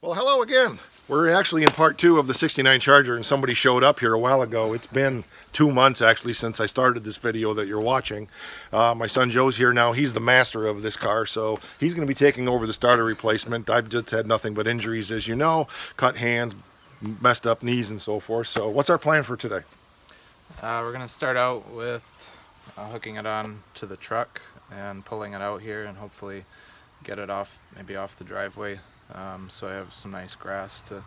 Well, hello again. We're actually in part 2 of the 69 Charger, and somebody showed up here a while ago. It's been 2 months actually since I started this video that you're watching. My son Joe's here now. He's the master of this car, so he's going to be taking over the starter replacement. I've just had nothing but injuries, as you know, cut hands, messed up knees, and so forth. So what's our plan for today? We're going to start out with hooking it on to the truck and pulling it out here and hopefully get it off, maybe off the driveway, so I have some nice grass to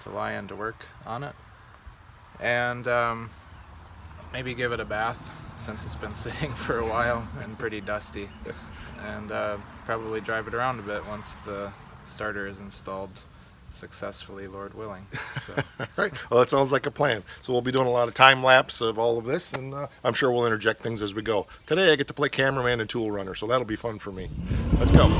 lie in to work on it, and maybe give it a bath since it's been sitting for a while and pretty dusty, and probably drive it around a bit once the starter is installed successfully, Lord willing. So. Right. Well, that sounds like a plan. So we'll be doing a lot of time lapse of all of this, and I'm sure we'll interject things as we go. Today I get to play cameraman and tool runner, so that'll be fun for me. Let's go.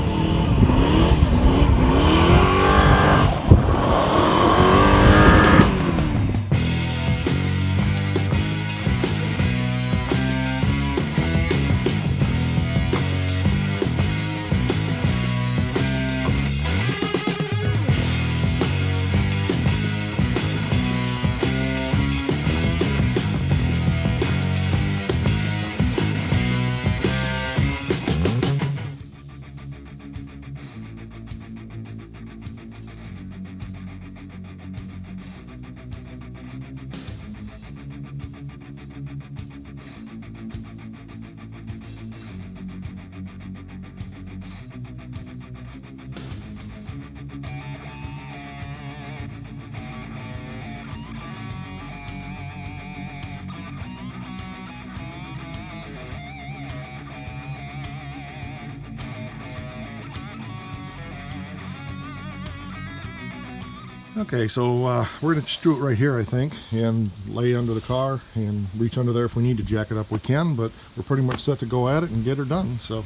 Okay, so we're going to just do it right here, I think, and lay under the car and reach under there if we need to jack it up, we can, but we're pretty much set to go at it and get her done, so.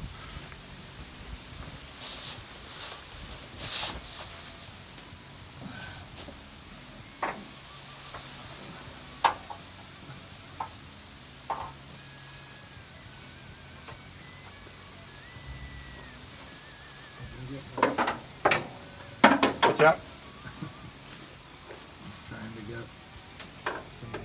What's that? Trying to get some.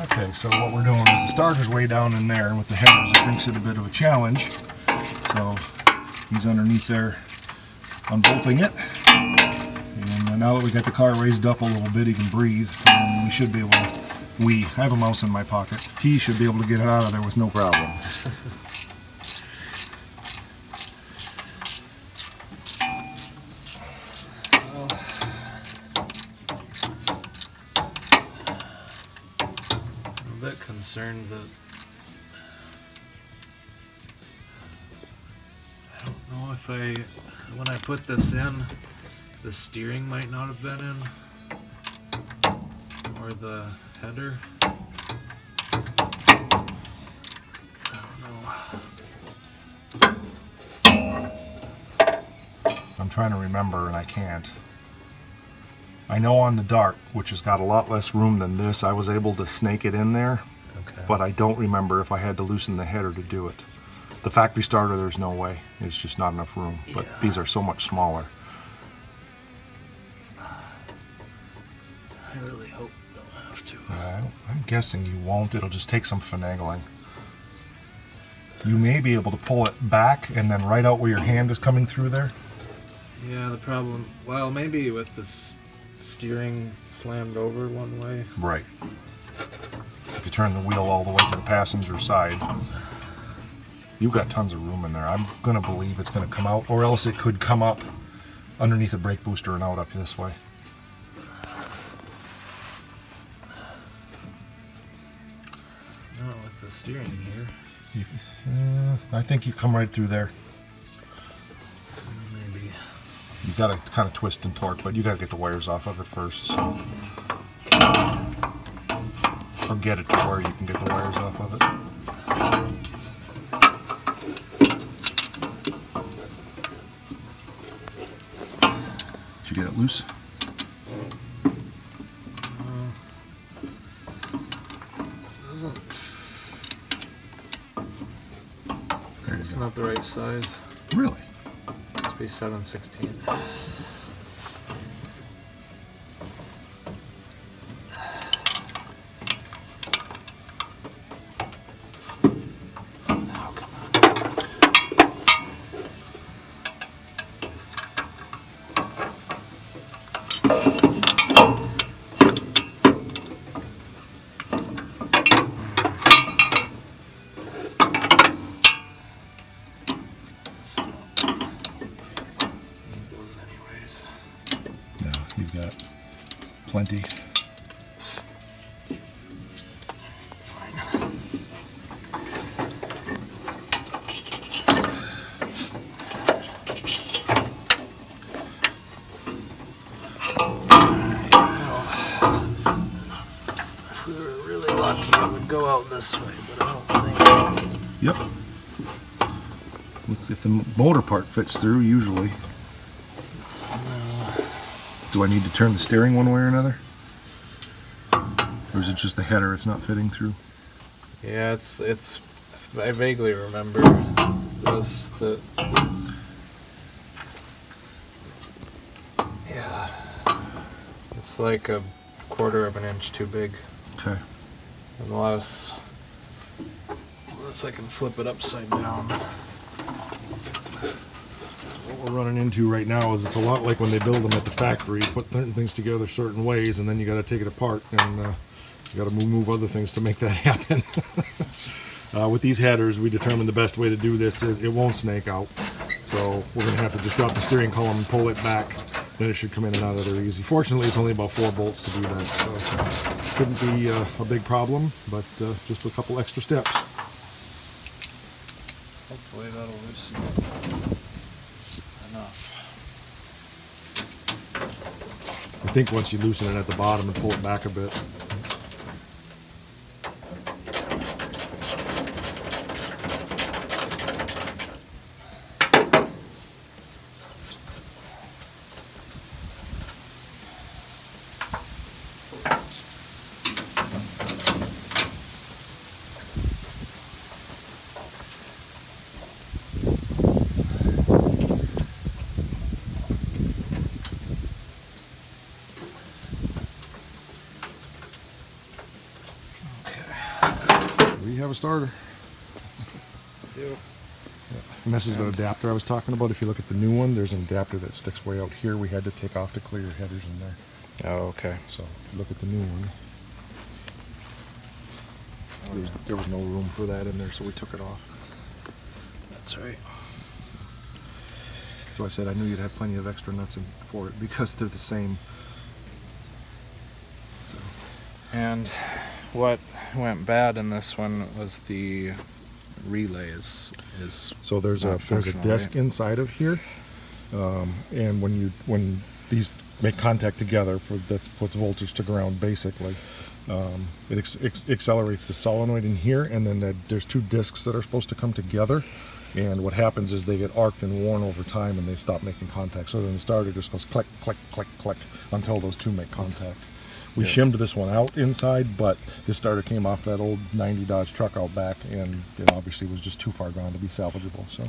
Okay, so what we're doing is the starter's way down in there, and with the headers it makes it a bit of a challenge. So he's underneath there unbolting it, and now that we got the car raised up a little bit, he can breathe, and we should be able to, I have a mouse in my pocket, he should be able to get it out of there with no problem. A bit concerned that I don't know if when I put this in, the steering might not have been in, or the header. I don't know. I'm trying to remember and I can't. I know on the dart, which has got a lot less room than this, I was able to snake it in there, Okay. but I don't remember if I had to loosen the header to do it. The factory starter, there's no way. It's just not enough room, but Yeah. these are so much smaller. I really hope don't have to. I'm guessing you won't. It'll just take some finagling. You may be able to pull it back and then right out where your hand is coming through there. Yeah, the problem, well, maybe with this steering slammed over one way. Right. If you turn the wheel all the way to the passenger side, you've got tons of room in there. I'm going to believe it's going to come out, or else it could come up underneath the brake booster and out up this way. No, with the steering here. I think you come right through there. Maybe. You've got to kind of twist and torque, but you got to get the wires off of it first. So. Or get it to where you can get the wires off of it. Did you get it loose? It's not the right size. Really? Must be 7/16. Oh, come on. No, you've got plenty. If we were really lucky, it would go out this way, but I don't think. Yep. If the motor part fits through, usually. Do I need to turn the steering one way or another? Or is it just the header it's not fitting through? Yeah, it's. I vaguely remember this. That. Yeah. It's like a quarter of an inch too big. Okay. Unless I can flip it upside down. What we're running into right now is it's a lot like when they build them at the factory. You put certain things together certain ways, and then you got to take it apart, and you got to move other things to make that happen. With these headers, we determined the best way to do this is it won't snake out. So we're going to have to just drop the steering column and pull it back. Then it should come in and out of there easy. Fortunately, it's only about 4 bolts to do that, so shouldn't be a big problem, but just a couple extra steps. Hopefully that'll loosen enough. I think once you loosen it at the bottom and pull it back a bit. We have a starter. And this is the adapter I was talking about. If you look at the new one, there's an adapter that sticks way out here. We had to take off to clear your headers in there. Oh, okay. So if you look at the new one, there was no room for that in there, so we took it off. That's right. So I said I knew you'd have plenty of extra nuts in for it because they're the same. So. And what went bad in this one was the relays. So there's a disc inside of here, and when these make contact together, that puts voltage to ground basically. It accelerates the solenoid in here, and then there's 2 discs that are supposed to come together And what happens is they get arced and worn over time and they stop making contact. So then the starter just goes click, click, click, click until those two make contact. We shimmed this one out inside, but this starter came off that old 90 Dodge truck out back, and it obviously was just too far gone to be salvageable. So,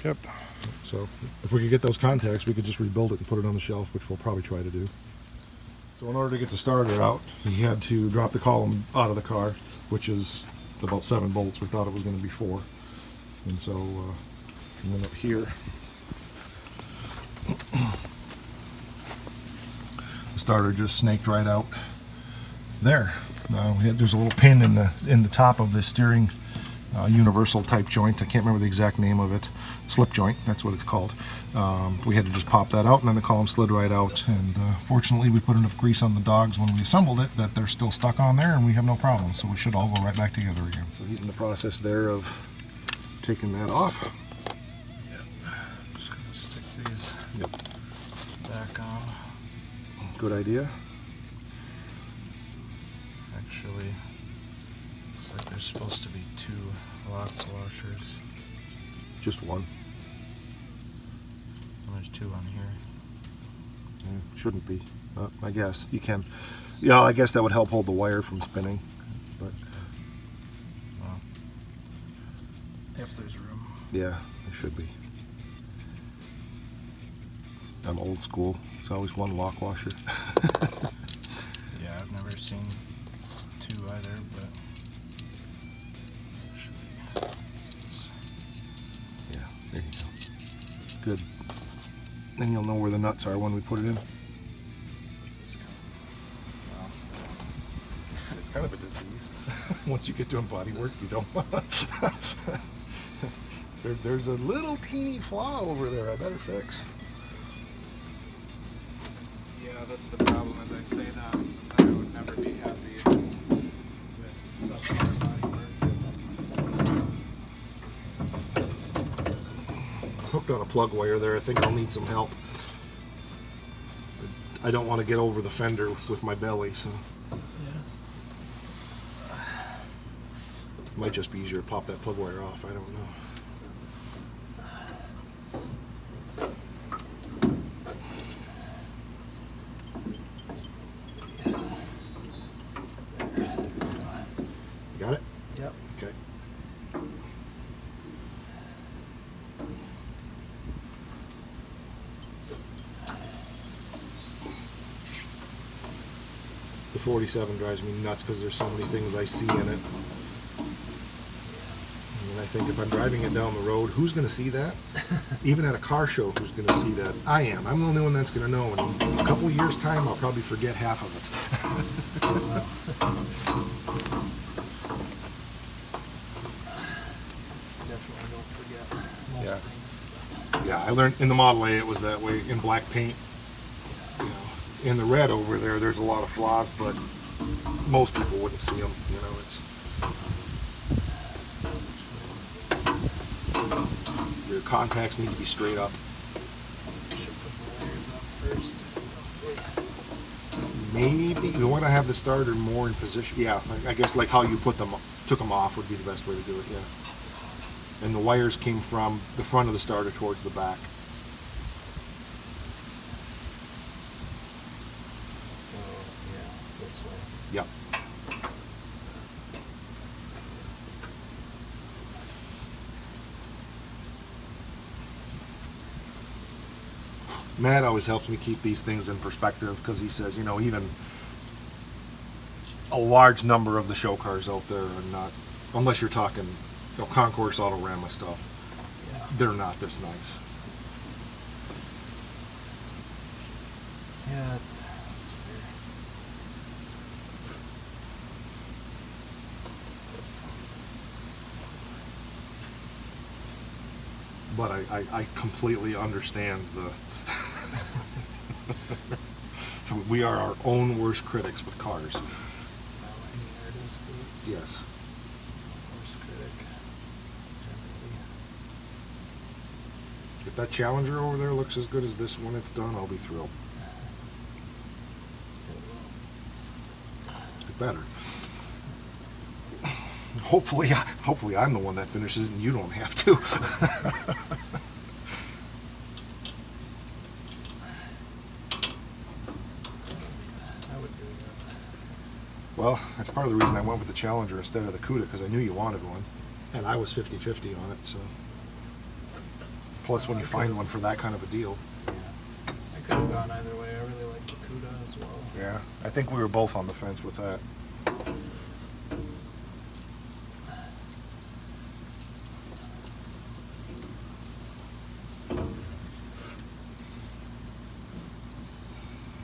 Yep. so if we could get those contacts, we could just rebuild it and put it on the shelf, which we'll probably try to do. So in order to get the starter out, he had to drop the column out of the car, which is about 7 bolts. We thought it was going to be 4. And so he went up here. The starter just snaked right out there. There's a little pin in the top of the steering universal type joint. I can't remember the exact name of it. Slip joint, that's what it's called. We had to just pop that out, and then the column slid right out. And fortunately, we put enough grease on the dogs when we assembled it that they're still stuck on there, and we have no problem. So we should all go right back together again. So he's in the process there of taking that off. Yep. Just gonna stick these back on. Good idea. Actually, looks like there's supposed to be 2 lock washers. Just one. And there's 2 on here. Shouldn't be. I guess you can. Yeah, I guess that would help hold the wire from spinning. But well, if there's room. yeah, it should be. I'm old school. It's always one lock washer. Yeah, I've never seen 2 either, but should be. Yeah, there you go. Good. Then you'll know where the nuts are when we put it in. It's kind of a disease. Once you get doing body work, you don't. There's a little teeny flaw over there I better fix. Yeah, that's the problem. As I say that, I would never be happy with subpar body work. Hooked on a plug wire there. I think I'll need some help. I don't want to get over the fender with my belly, so Yes. it might just be easier to pop that plug wire off. I don't know. Got it? Yep. Okay. The 47 drives me nuts because there's so many things I see in it. And I think if I'm driving it down the road, who's going to see that? Even at a car show, who's going to see that? I am. I'm the only one that's going to know. And in a couple of years' time, I'll probably forget half of it. Definitely don't forget most Yeah. things. Yeah, I learned in the Model A it was that way in black paint. You know, in the red over there, there's a lot of flaws, but most people wouldn't see them. You know, it's your contacts need to be straight up. Should put the wires on first. Maybe you want to have the starter more in position. Yeah, I guess like how you took them off would be the best way to do it. Yeah. And the wires came from the front of the starter towards the back. So, yeah, this way. Yep. Matt always helps me keep these things in perspective because he says, you know, even a large number of the show cars out there are not, unless you're talking, you know, Concourse Autorama stuff, Yeah. they're not this nice. Yeah, that's fair. But I completely understand the. We are our own worst critics with cars. Now, any artist is Yes. worst critic, generally. If that Challenger over there looks as good as this when it's done, I'll be thrilled. It better. Hopefully I'm the one that finishes it and you don't have to. I would do that. Well, that's part of the reason I went with the Challenger instead of the Cuda, because I knew you wanted one. And I was 50-50 on it, so. Plus, when you find one for that kind of a deal. Yeah. I could have gone either way. I really like the Cuda as well. Yeah, I think we were both on the fence with that.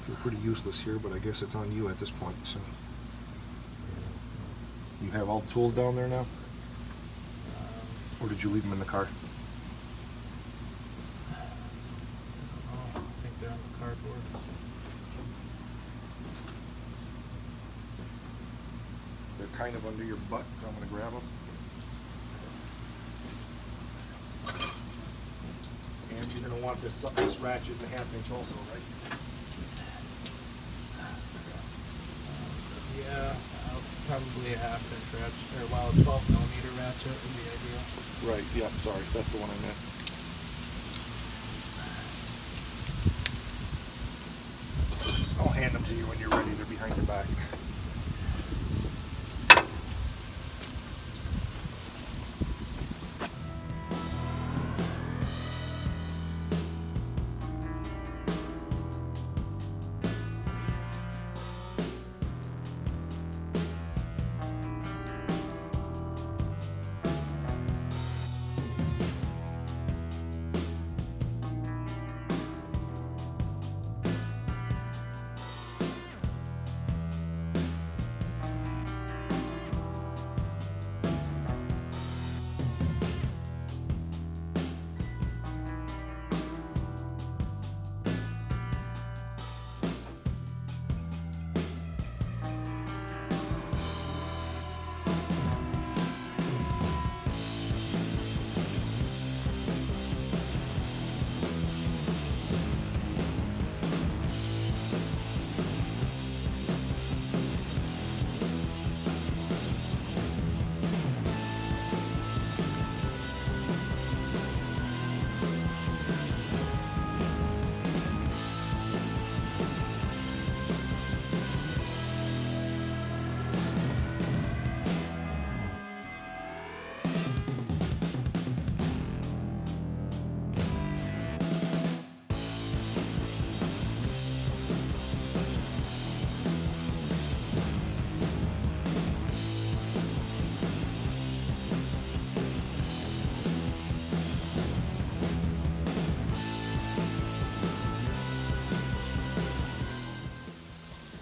Feel pretty useless here, but I guess it's on you at this point, so. You have all the tools down there now? Or did you leave them in the car? I think they're on the cardboard. They're kind of under your butt, so I'm going to grab them. And you're going to want this ratchet and a 1/2 inch also, right? Yeah, probably a 1/2 inch ratchet, or well, a 12mm ratchet would be ideal. Right, yeah, sorry, that's the one I meant. I'll hand them to you when you're ready. They're behind your back.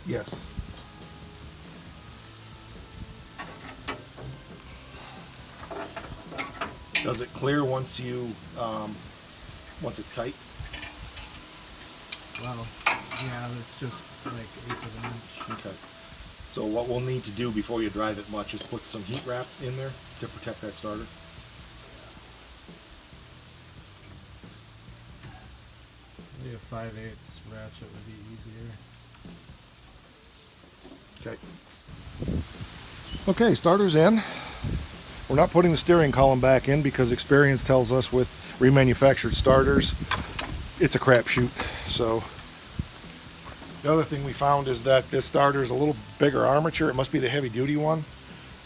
Yes. Does it clear once it's tight? Well, yeah, it's just like 1/8 of an inch. Okay. So what we'll need to do before you drive it much is put some heat wrap in there to protect that starter. Maybe a 5/8 ratchet would be easier. Okay. Okay, starter's in. We're not putting the steering column back in because experience tells us with remanufactured starters, it's a crapshoot. So the other thing we found is that this starter is a little bigger armature. It must be the heavy duty one.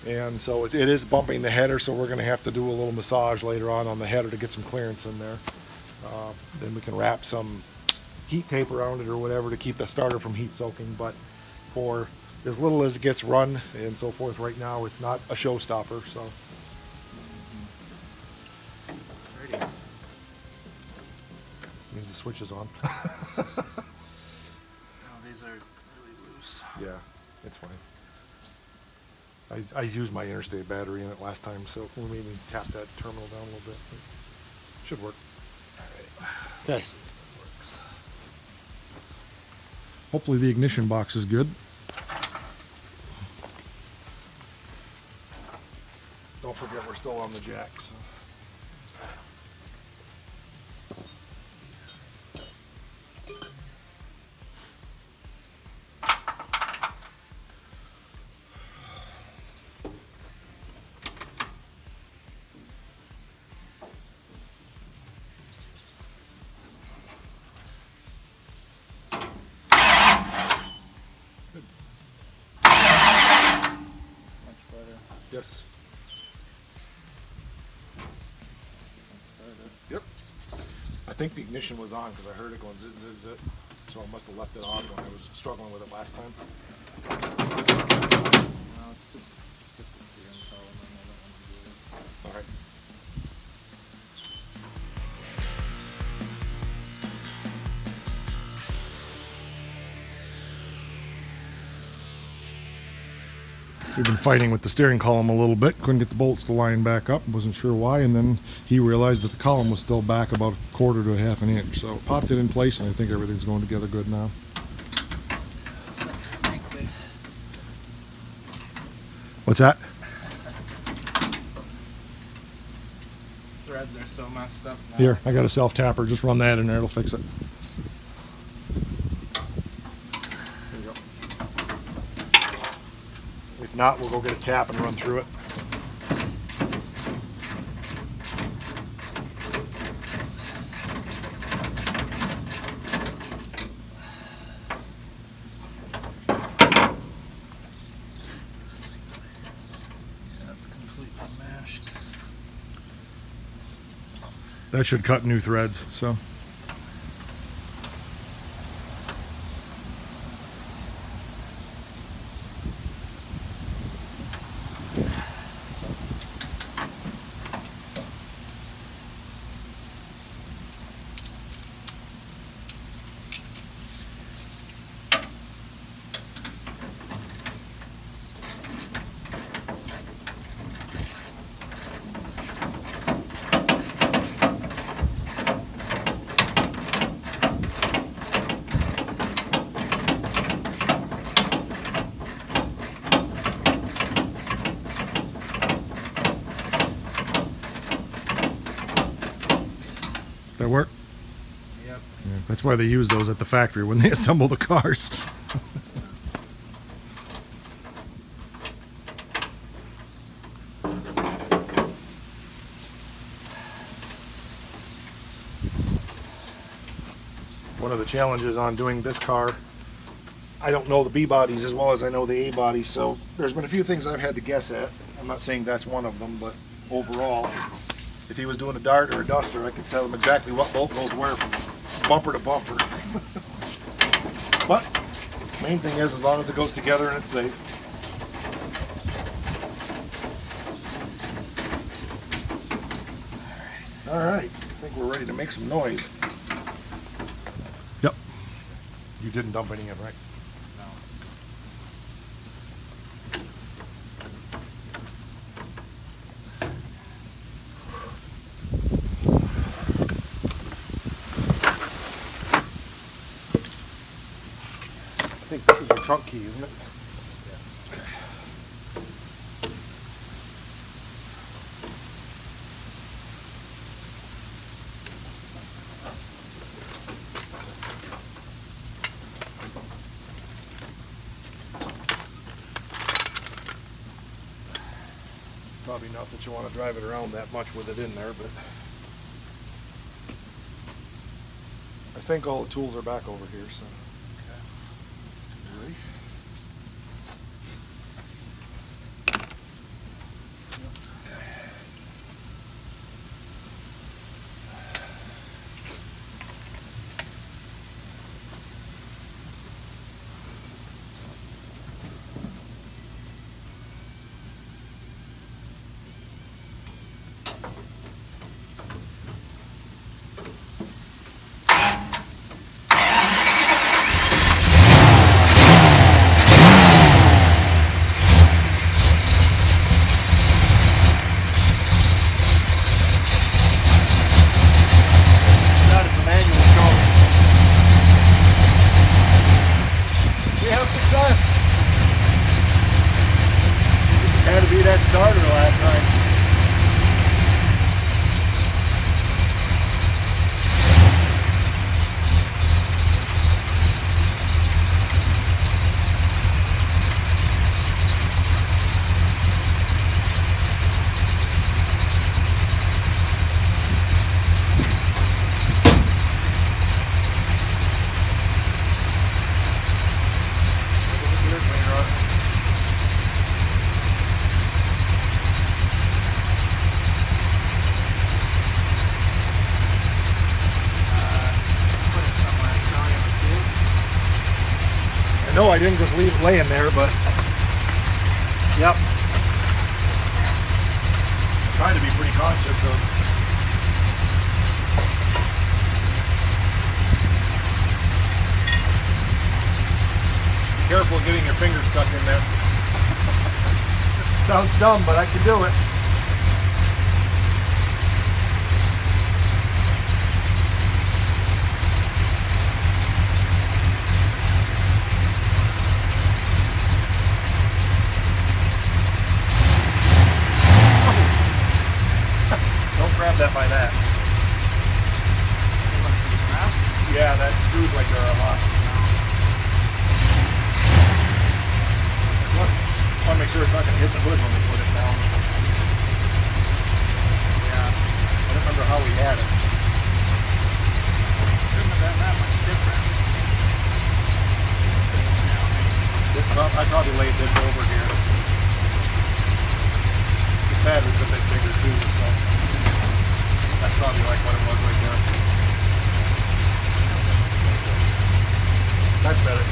And so it is bumping the header, so we're going to have to do a little massage later on the header to get some clearance in there. Then we can wrap some heat tape around it or whatever to keep the starter from heat soaking. But for as little as it gets run and so forth right now, it's not a showstopper. So. Alrighty. Means the switch is on. Oh, these are really loose. Yeah, it's fine. I used my interstate battery in it last time, so we'll maybe tap that terminal down a little bit. Should work. Okay. Hopefully the ignition box is good. Don't forget we're still on the jack. So. Yes. Yep. I think the ignition was on because I heard it going zit, zit, zit. So I must have left it on when I was struggling with it last time. No, it's just stick the steering column on. I don't want to do this. All right. We've been fighting with the steering column a little bit. Couldn't get the bolts to line back up. Wasn't sure why. And then he realized that the column was still back about a quarter to a half an inch. So popped it in place, and I think everything's going together good now. What's that? Threads are so messed up now. Here, I got a self-tapper. Just run that in there. It'll fix it. There you go. If not, we'll go get a tap and run through it. That should cut new threads, so. That work? Yep. Yeah, that's why they use those at the factory when they assemble the cars. One of the challenges on doing this car, I don't know the B bodies as well as I know the A bodies, so there's been a few things I've had to guess at. I'm not saying that's one of them, but overall, if he was doing a Dart or a Duster, I could tell him exactly what bolt those were from bumper to bumper. But main thing is, as long as it goes together and it's safe. All right, I think we're ready to make some noise. Yep. You didn't dump any in, right? No. I think this is your trunk key, isn't it? Yes. Okay. Probably not that you want to drive it around that much with it in there, but I think all the tools are back over here, so. Okay. Ready? No, I didn't just leave it laying there, but yep. Trying to be pretty conscious of. Be careful getting your fingers stuck in there. Sounds dumb, but I can do it. Don't grab that by that. Yeah, that screws like there are a lot. I want to make sure it's not going to hit the hood when we put it down. Yeah, I don't remember how we had it. Shouldn't have been that much different. I probably laid this over here. The pad was a bit bigger too, so that's probably like what it was right there. That's better.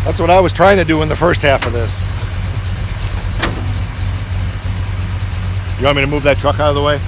That's what I was trying to do in the first half of this. You want me to move that truck out of the way?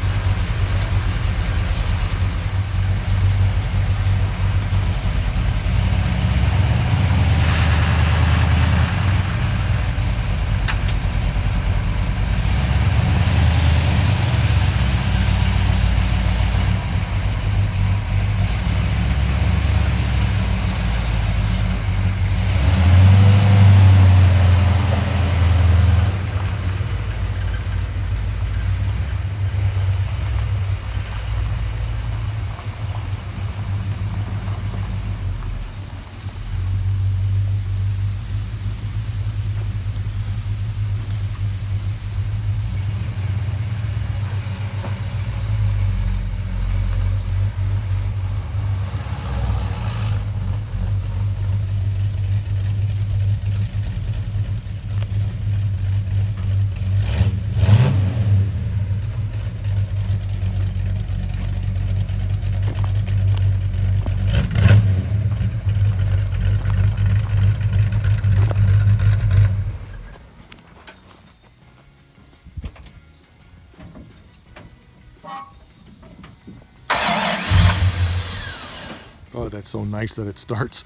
Oh, that's so nice that it starts.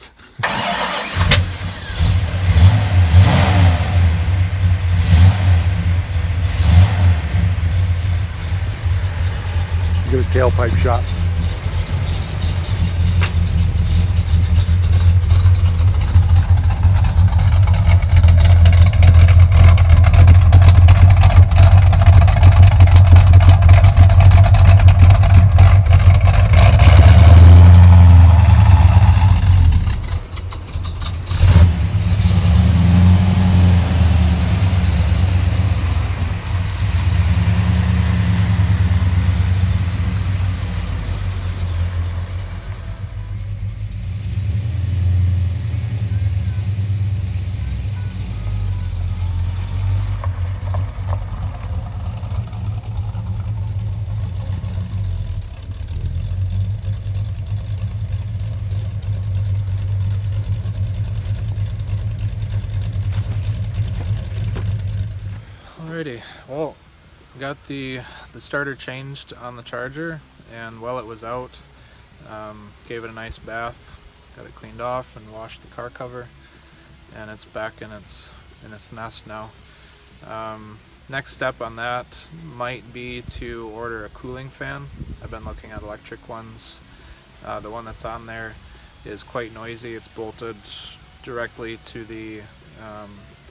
Get a tailpipe shot. Alrighty, well, got the starter changed on the Charger, and while it was out, gave it a nice bath, got it cleaned off and washed the car cover, and it's back in its nest now. Next step on that might be to order a cooling fan. I've been looking at electric ones. The one that's on there is quite noisy. It's bolted directly to the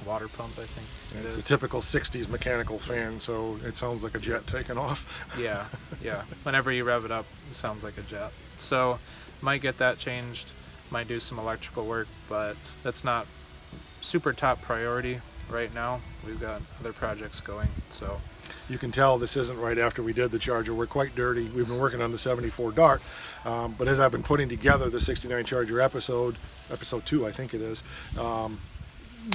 water pump, I think. It's a typical 60s mechanical fan, so it sounds like a jet taking off. Yeah. Whenever you rev it up, it sounds like a jet. So, might get that changed, might do some electrical work, but that's not super top priority right now. We've got other projects going, so. You can tell this isn't right after we did the Charger. We're quite dirty. We've been working on the 74 Dart, but as I've been putting together the 69 Charger episode 2, I think it is,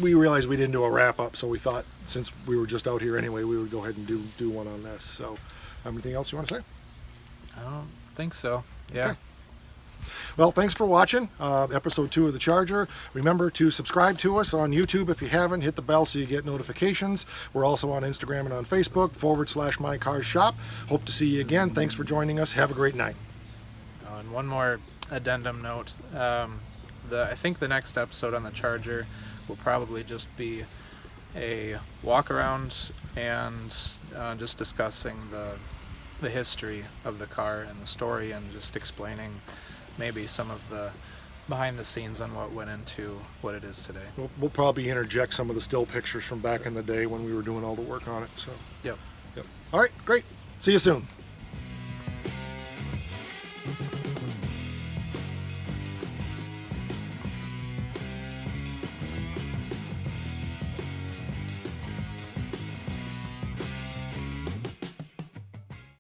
we realized we didn't do a wrap-up, so we thought since we were just out here anyway, we would go ahead and do one on this. So, anything else you want to say? I don't think so. Yeah. Okay. Well, thanks for watching episode 2 of the Charger. Remember to subscribe to us on YouTube if you haven't. Hit the bell so you get notifications. We're also on Instagram and on Facebook /MyCarsShop. Hope to see you again. Thanks for joining us. Have a great night. Oh, and one more addendum note. I think the next episode on the Charger will probably just be a walk around and just discussing the history of the car and the story, and just explaining maybe some of the behind the scenes on what went into what it is today. We'll probably interject some of the still pictures from back in the day when we were doing all the work on it. So, Yep. yep. All right, great. See you soon.